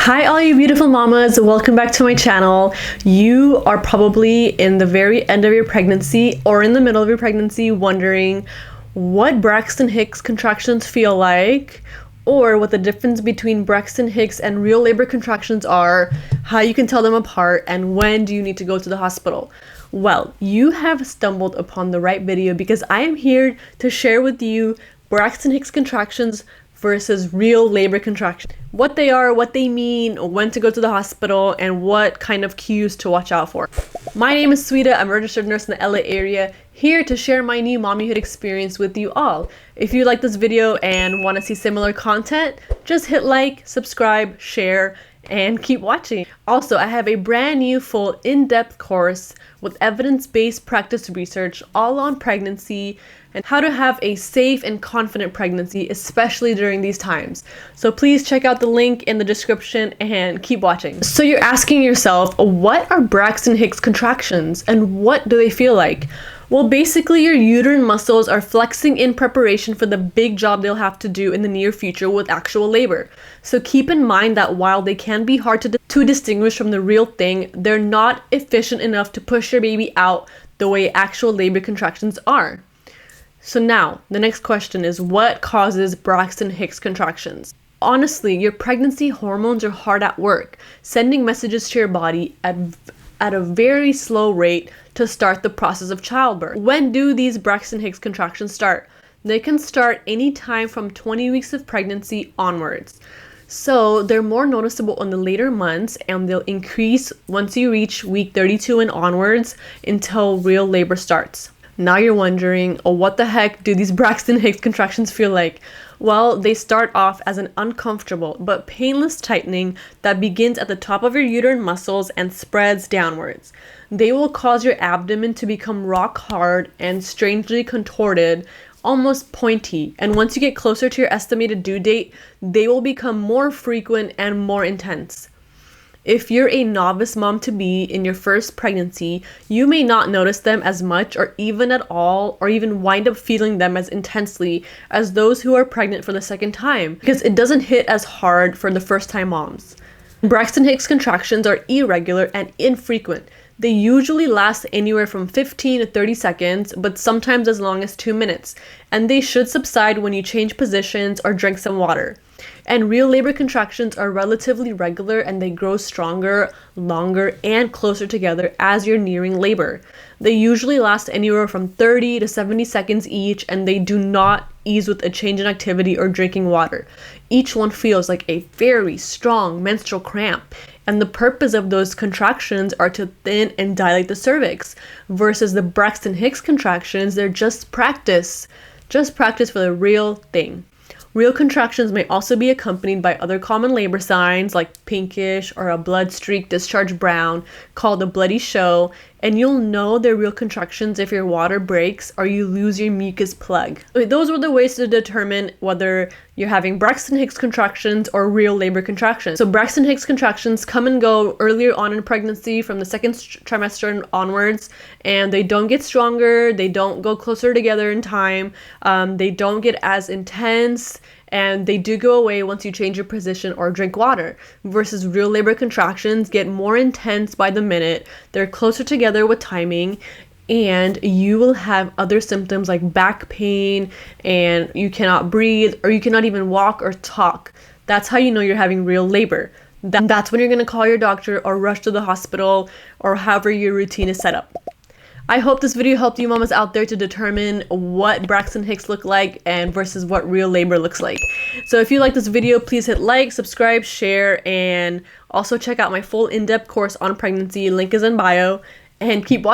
Hi all you beautiful mamas, welcome back to my channel. You are probably in the very end of your pregnancy or in the middle of your pregnancy wondering what Braxton Hicks contractions feel like, or what the difference between Braxton Hicks and real labor contractions are, how you can tell them apart, and when do you need to go to the hospital. Well, you have stumbled upon the right video because I am here to share with you Braxton Hicks contractions versus real labor contractions. What they are, what they mean, when to go to the hospital, and what kind of cues to watch out for. My name is Sweeta. I'm a registered nurse in the LA area, here to share my new mommyhood experience with you all. If you like this video and want to see similar content, just hit like, subscribe, share, and keep watching. Also, I have a brand new full in-depth course with evidence-based practice research all on pregnancy and how to have a safe and confident pregnancy, especially during these times. So please check out the link in the description and keep watching. So you're asking yourself, what are Braxton Hicks contractions and what do they feel like? Well, basically your uterine muscles are flexing in preparation for the big job they'll have to do in the near future with actual labor. So keep in mind that while they can be hard to distinguish from the real thing, they're not efficient enough to push your baby out the way actual labor contractions are. So now, the next question is, what causes Braxton Hicks contractions? Honestly, your pregnancy hormones are hard at work, sending messages to your body at a very slow rate to start the process of childbirth. When do these Braxton Hicks contractions start? They can start anytime from 20 weeks of pregnancy onwards. So they're more noticeable in the later months, and they'll increase once you reach week 32 and onwards until real labor starts. Now you're wondering, oh, what the heck do these Braxton Hicks contractions feel like? Well, they start off as an uncomfortable but painless tightening that begins at the top of your uterine muscles and spreads downwards. They will cause your abdomen to become rock hard and strangely contorted, almost pointy, and once you get closer to your estimated due date, they will become more frequent and more intense. If you're a novice mom-to-be in your first pregnancy, you may not notice them as much or even at all, or even wind up feeling them as intensely as those who are pregnant for the second time, because it doesn't hit as hard for the first-time moms. Braxton Hicks contractions are irregular and infrequent. They usually last anywhere from 15 to 30 seconds, but sometimes as long as 2 minutes, and they should subside when you change positions or drink some water. And real labor contractions are relatively regular, and they grow stronger, longer, and closer together as you're nearing labor. They usually last anywhere from 30 to 70 seconds each, and they do not ease with a change in activity or drinking water. Each one feels like a very strong menstrual cramp, and the purpose of those contractions are to thin and dilate the cervix, versus the Braxton Hicks contractions, they're just practice for the real thing. Real contractions may also be accompanied by other common labor signs like pinkish or a blood streak discharge brown called a bloody show, and you'll know they're real contractions if your water breaks or you lose your mucus plug. Those were the ways to determine whether you're having Braxton Hicks contractions or real labor contractions. So Braxton Hicks contractions come and go earlier on in pregnancy from the second trimester and onwards, and they don't get stronger, they don't go closer together in time, they don't get as intense, and they do go away once you change your position or drink water, versus real labor contractions get more intense by the minute, they're closer together with timing, and you will have other symptoms like back pain, and you cannot breathe, or you cannot even walk or talk. That's how you know you're having real labor. That's when you're going to call your doctor or rush to the hospital, or however your routine is set up. I hope this video helped you mamas out there to determine what Braxton Hicks look like and versus what real labor looks like. So if you like this video, please hit like, subscribe, share, and also check out my full in-depth course on pregnancy. Link is in bio, and keep watching.